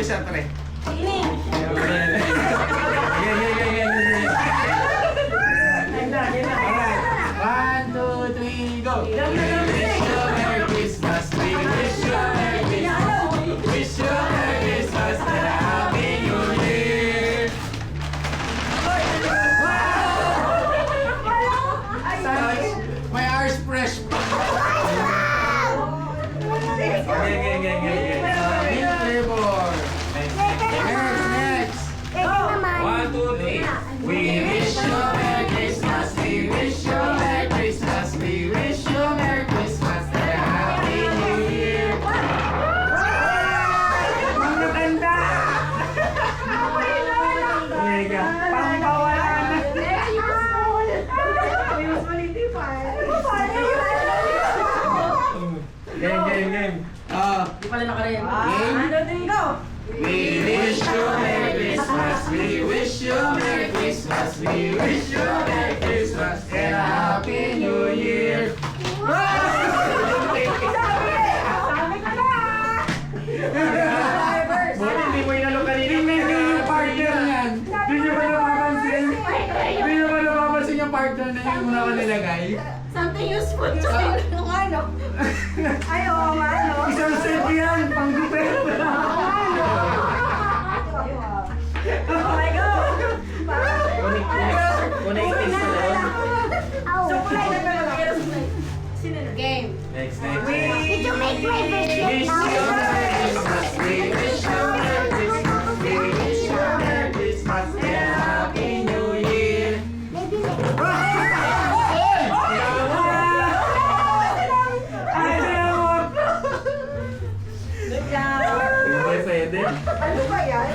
isa, pre. Ini. Alright. 1, 2, 3, go! We wish you a Merry Christmas. We wish you a Merry Christmas. Wish you a Merry Christmas and a Happy New Year. My hour's fresh. Mint flavor. Next. 1, 2, 3. We wish you a Merry Christmas. We wish you a Merry Christmas. We wish you a Merry Christmas and a Happy New Year. Mga ganda! Mega. Pangkawalan! Game. Di pala nakarin. We wish you a Merry Christmas. We wish you a Merry Christmas. We wish you a Merry Christmas and a Happy New Year. Buti hindi mo inalo kanina. May partner yan. Di nyo ba napapansin? Di nyo ba napapansin yung partner na yung muna ko nilagay? Something useful to yung ano. Ay, oo nga, no? Isang set yan, panggupit. Oh my God! So, kulay na talaga. Game. Next. Did you make my Wish you a Merry Christmas. We wish you a Merry Christmas. We wish you a Merry Christmas and a Happy New Year. Good job! Pwede. Ano ba yan?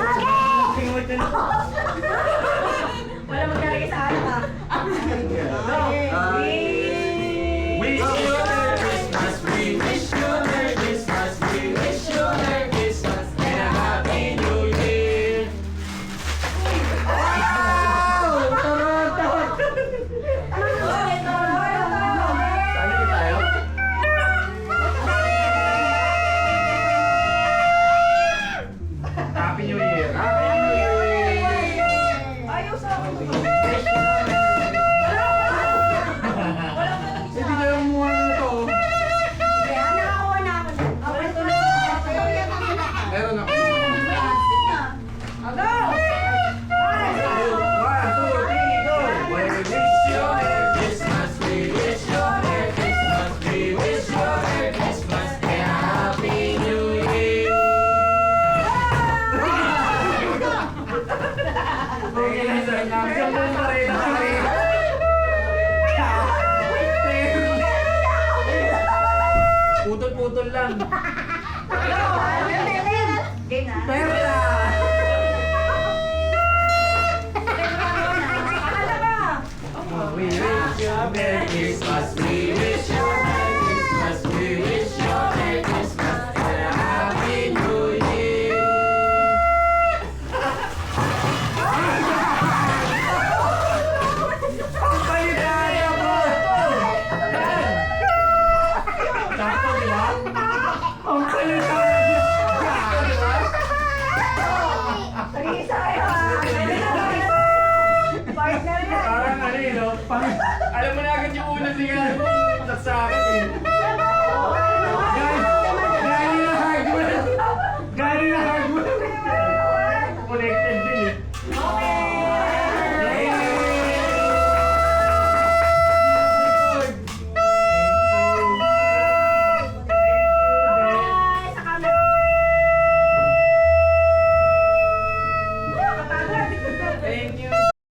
Wala maglalagay sa anak ah. Wish you a Merry Christmas. We wish you a Merry Christmas. We wish you a Merry Christmas and a Happy New Year. Saan ulit tayo? Happy New Year. Happy New Year. Ayaw sa akin. Hindi nyo yung mukha na to. Kaya nakakuha na ako. Okay, tuloy. Meron ako. Go! 1, 2, 3, go! We wish you a Merry Christmas. We wish you a Merry Christmas. We wish you a Merry Christmas and a Happy New Year. Okay lang sir. Isang buong karela sa karela. Putol-putol lang. Game na. Perla! We wish you a Merry Christmas. We wish you a Merry Christmas. We wish you a Merry Christmas and a Happy New Year. Paligaya mo! Sakto, di ba? Ang paligaya niya! Sakto, di ba? Tag-isa kayo ah. Partner yan. Parang ano yun, no? Alam mo na agad yung unang ligaw mo. Sa akin eh.